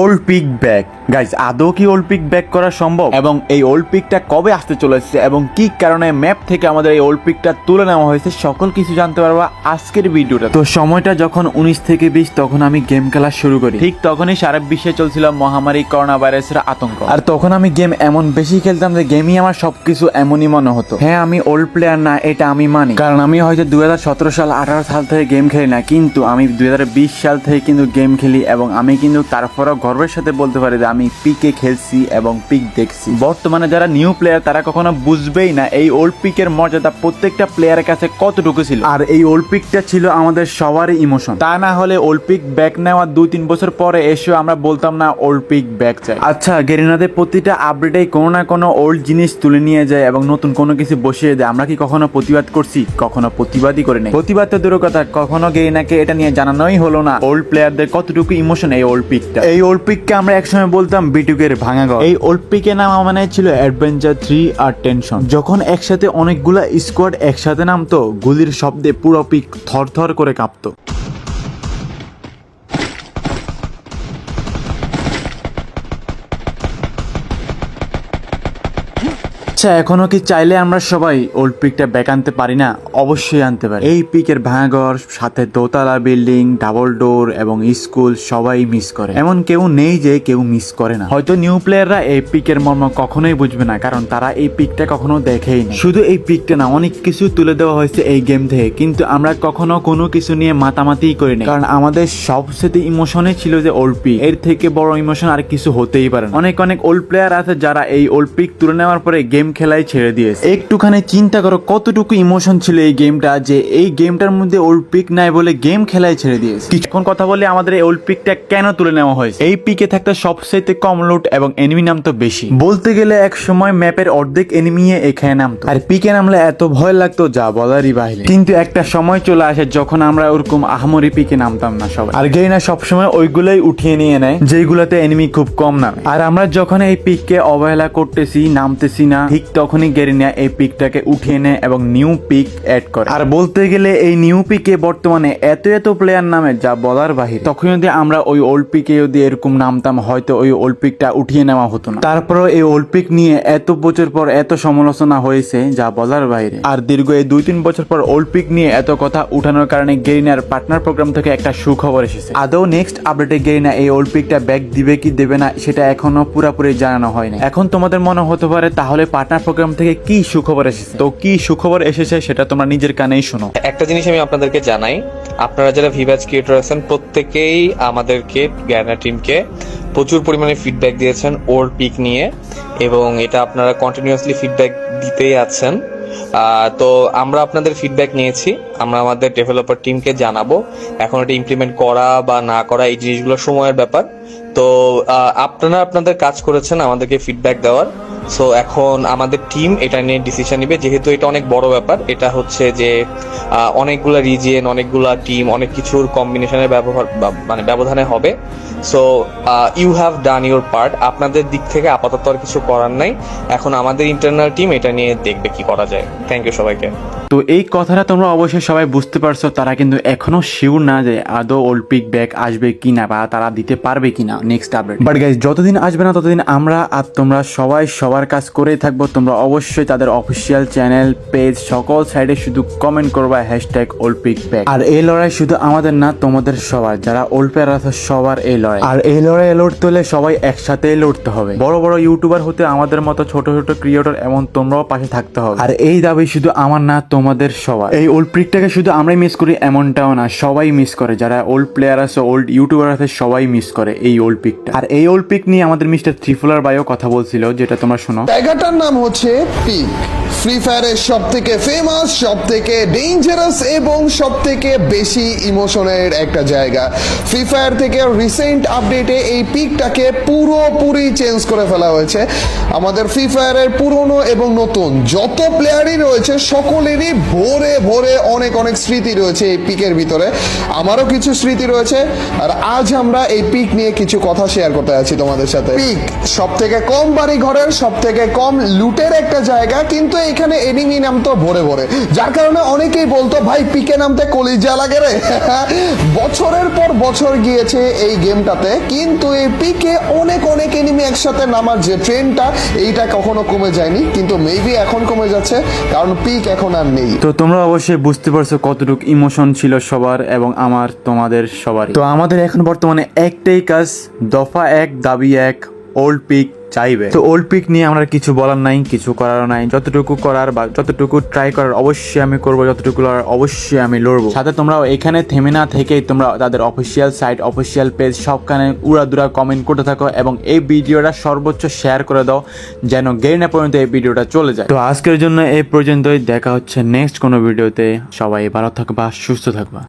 Old peak back. Guys, আদৌ কি old peak back করা সম্ভব এবং এই ওল্ড পিকটা কবে আসতে চলেছে এবং কি কারণে ম্যাপ থেকে আমাদের এই ওল্ড পিকটা তুলে নেওয়া হয়েছে সকল কিছু জানতে পারবা আজকের ভিডিওটা। তো সময়টা যখন 19 থেকে 20 তখন আমি গেম খেলা শুরু করি। ঠিক তখনই সারা বিশ্বে চলছিল মহামারী করোনা ভাইরাসের আতঙ্ক। আর তখন আমি গেম এমন বেশি খেলতাম যে গেমই আমার সবকিছু এমনই মনে হতো। হ্যাঁ, আমি ওল্ড প্লেয়ার না, এটা আমি মানি, কারণ আমি হয়তো 2017 সাল 18 সাল থেকে গেম খেলি না, কিন্তু আমি 2020 সাল থেকে কিন্তু গেম খেলি এবং আমি কিন্তু তারপরও গর্বের সাথে বলতে পারি যে আমি পিকে খেলছি এবং পিক দেখছি। বর্তমানে যারা নিউ প্লেয়ার তারা কখনো বুঝবেই না এই ওল্ড পিকের মর্যাদা প্রত্যেকটা প্লেয়ারের কাছে কতটুকু ছিল। আর এই ওল্ড পিকটা ছিল আমাদের সবারই ইমোশন। তা না হলে ওল্ড পিক ব্যাক নেওয়ার 2-3 বছর পরে এসেও আমরা বলতাম না ওল্ড পিক ব্যাক চাই। আচ্ছা, গেরিনাদের প্রতিটা আপডেটেই কোনো না কোনো ওল্ড জিনিস তুলে নিয়ে যায় এবং নতুন কোনো কিছু বসিয়ে দেয়। আমরা কি কখনো প্রতিবাদ করছি? কখনো প্রতিবাদই করে নেই। প্রতিবাদ তো দূরের কথা, কখনো গেরিনাকে এটা নিয়ে জানানোই হলো না ওল্ড প্লেয়ারদের কতটুকু ইমোশন এই ওল্ড পিকটা। এই ওল্ড পিককে আমরা একসময় বলতাম বিটুকের ভাঙা ঘর। এই ওল্ড পিকের নাম মানে ছিল অ্যাডভেঞ্চার 3 আর টেনশন। যখন একসাথে অনেকগুলা স্কোয়াড একসাথে নামতো, গুলির শব্দে পুরো পিক থরথর করে কাঁপতো। আচ্ছা, এখনো কি চাইলে আমরা সবাই ওল্ড পিকটা ব্যাক আনতে পারি না? অবশ্যই আনতে পারি। এই পিকের ভাঙাঘর, সাথে দোতলা বিল্ডিং, ডাবল ডোর এবং স্কুল সবাই মিস করে। এমন কেউ নেই যে কেউ মিস করে না। হয়তো নিউ প্লেয়াররা এই পিকের মর্ম কখনোই বুঝবে না, কারণ তারা এই পিকটা কখনো দেখেই না। শুধু এই পিকটা না, অনেক কিছু তুলে দেওয়া হয়েছে এই গেম থেকে, কিন্তু আমরা কখনো কোনো কিছু নিয়ে মাতামাতি করি না, কারণ আমাদের সবচেয়ে ইমোশনই ছিল যে ওল্ড পিক। এর থেকে বড় ইমোশন আর কিছু হতেই পারে না। অনেক অনেক ওল্ড প্লেয়ার আছে যারা এই ওল্ড পিক তুলে নেওয়ার পরে গেম খেলাই ছেড়ে দিয়েছে। একটুখানি চিন্তা করো কতটুকু ইমোশন ছিল এই গেমটা, যে এই গেমটার মধ্যে ওল্ড পিক নাই বলে গেম খেলাই ছেড়ে দিয়েছে। কিছুক্ষণ কথা বলি আমাদের এই ওল্ড পিকটা কেন তুলে নেওয়া হয়েছে। এই পিকে থাকতে সবচেয়ে কম লুট এবং এনিমি নামতো বেশি। বলতে গেলে এক সময় ম্যাপের অর্ধেক এনিমি এখানে নামতো, আর পিকে নামলে এত ভয় লাগতো যা বলারই বাহিরে। কিন্তু একটা সময় চলে আসে যখন আমরা ওরকম আহামরি পিকে নামতাম না সবাই, আর গেরিনা সবসময় ওইগুলাই উঠিয়ে নিয়ে নেয় যেগুলাতে এনিমি খুব কম নামে। আর আমরা যখন এই পিককে অবহেলা করতেছি, নামতেছি না, ঠিক তখনই গেরিনা এই পিকটাকে উঠিয়ে নেয় এবং নিউ পিক অ্যাড করে। আর বলতে গেলে এই নিউ পিকে বর্তমানে এত প্লেয়ার নামে যা বলার বাহিরে। তখন যদি আমরা ওই ওল্ড পিকে যদি এরকম নামতাম, হয়তো ওই ওল্ড পিকটা উঠিয়ে নেওয়া হতো না। তারপরেও এই ওল্ড পিক নিয়ে এত বছর পর এত সমালোচনা হয়েছে যা বলার বাইরে। আর দীর্ঘ এই 2-3 বছর পর ওল্ড পিক নিয়ে এত কথা উঠানোর কারণে গেরিনার পার্টনার প্রোগ্রাম থেকে একটা সুখবর এসেছে। আদৌ নেক্সট আপডেটে গেরিনা এই ওল্ড পিকটা ব্যাক দিবে কি দেবে না সেটা এখনো পুরোপুরি জানানো হয়নি। এখন তোমাদের মনে হতে পারে তাহলে পার্টনার প্রোগ্রাম থেকে কি সুখবর এসেছে। তো কি সুখবর এসেছে সেটা তোমরা নিজের কানেই শোনো। একটা জিনিস আমি আপনাদেরকে জানাই, আপনারা যারা ভিভাজ ক্রিয়েটর আছেন প্রত্যেকেই আমাদেরকে গ্যানা টিমকে প্রচুর পরিমাণে ফিডব্যাক দিয়েছেন ওল্ড পিক নিয়ে, এবং এটা আপনারা কন্টিনিউয়াসলি ফিডব্যাক দিতেই আছেন। তো আমরা আপনাদের ফিডব্যাক নিয়েছি, আমরা আমাদের ডেভেলপার টিমকে জানাবো। এখন এটা ইমপ্লিমেন্ট করা বা না করা এই জিনিসগুলো সময়ের ব্যাপার। তো আপনারা আপনাদের কাজ করেছেন আমাদেরকে ফিডব্যাক দেওয়ার। সো এখন আমাদের টিম এটা নিয়ে ডিসিশন নিবে, যেহেতু এটা অনেক বড় ব্যাপার। এটা হচ্ছে যে অনেকগুলা রিজিয়ন, অনেকগুলা টিম, অনেক কিছুর কম্বিনেশনের ব্যবধানে হবে। So you have done your part. আপনাদের দিক থেকে আপাতত আর কিছু করার নাই। এখন আমাদের ইন্টারনাল টিম এটা নিয়ে দেখবে কি করা যায়। থ্যাংক ইউ সবাইকে। তো এই কথাটা তোমরা অবশ্যই সবাই বুঝতে পারছো, তারা কিন্তু এখনো শিওর না যে আদৌ ওল্ড পিক ব্যাক আসবে কিনা বা তারা দিতে পারবে কিনা নেক্সট আপডেট। বাট গাইস, যতদিন আসবে না ততদিন আমরা আর তোমরা সবাই সবার কাজ করেই থাকবো। তোমরা অবশ্যই তাদের অফিসিয়াল চ্যানেল, পেজ, সকল সাইডে শুধু কমেন্ট করবা হ্যাশট্যাগ ওল্ড পিক ব্যাক। আর এই লড়াই শুধু আমাদের না, তোমাদের সবার, যারা ওল্ড প্লেয়ার আছে সবার এই লড়াই। আর এই লড়াই লড়তে হলে সবাই একসাথেই লড়তে হবে। বড় বড় ইউটিউবার হতে আমাদের মতো ছোট ছোট ক্রিয়েটর এমন তোমরাও পাশে থাকতে হবে। আর এই দাবি শুধু আমার না, তোমাদের সবার। এই ওল্ড পিকটাকে শুধু আমরাই মিস করি এমনটাও না, সবাই মিস করে। যারা ওল্ড প্লেয়ার আছে, ওল্ড ইউটিউবার আছে, সবাই মিস করে এই ওল্ড পিকটা। আর এই ওল্ড পিক নিয়ে আমাদের মিস্টার ত্রিফুলার ভাইও কথা বলছিল, যেটা তোমরা শোনো। জায়গাটার নাম হচ্ছে পিক। ফ্রি ফায়ারের সব থেকে ফেমাস, সব থেকে ডেঞ্জারাস এবং সব থেকে বেশি ইমোশনের একটা জায়গা। ফ্রি ফায়ার থেকে রিসেন্ট আপডেটে এই পিকটাকে পুরোপুরি চেঞ্জ করে ফেলা হয়েছে। আমাদের ফ্রি ফায়ারের পুরনো এবং নতুন যত প্লেয়ারই রয়েছে সকলেরই ভরে ভরে অনেক অনেক স্মৃতি রয়েছে এই পিকের ভিতরে। আমারও কিছু স্মৃতি রয়েছে, আর আজ আমরা এই পিক নিয়ে কিছু কথা শেয়ার করতে যাচ্ছি তোমাদের সাথে। পিক সব থেকে কম বাড়ি ঘরের, সব থেকে কম লুটের একটা জায়গা, কিন্তু কিন্তু এখানে এনিমি নামতো ভরে ভরে, যার কারণে অনেকেই বলতো ভাই পিকে নামতে কলিজা লাগে রে। বছরের পর বছর গিয়েছে এই গেমটাতে, কিন্তু এই পিকে অনেক অনেক এনিমি একসাথে নামার যে ট্রেন্ডটা, এইটা কখনো কমে যায়নি, কিন্তু মেবি এখন কমে যাচ্ছে কারণ পিক এখন আর নেই। তো তোমরা অবশ্যই বুঝতে পারছো কতটুকু ইমোশন ছিল সবার এবং আমার তোমাদের সবার। তো আমাদের এখন বর্তমানে একটাই কাজ, দফা এক দাবি এক, ওল্ড পিক চাইবে। তো ওল্ড পিক নিয়ে আমরা কিছু বলার নাই, কিছু করার নাই। যতটুকু করার বা যতটুকু ট্রাই করার অবশ্যই আমি করবো, যতটুকু লড়ার অবশ্যই আমি লড়বো। সাথে তোমরা এখানে থেমে না থেকেই তোমরা তাদের অফিসিয়াল সাইট, অফিসিয়াল পেজ সবখানে উড়াদুরা কমেন্ট করতে থাকো এবং এই ভিডিওটা সর্বোচ্চ শেয়ার করে দাও যেন গেরিনা পর্যন্ত এই ভিডিওটা চলে যায়। তো আজকের জন্য এই পর্যন্তই, দেখা হচ্ছে নেক্সট কোনো ভিডিওতে। সবাই ভালো থাকবা, সুস্থ থাকবা।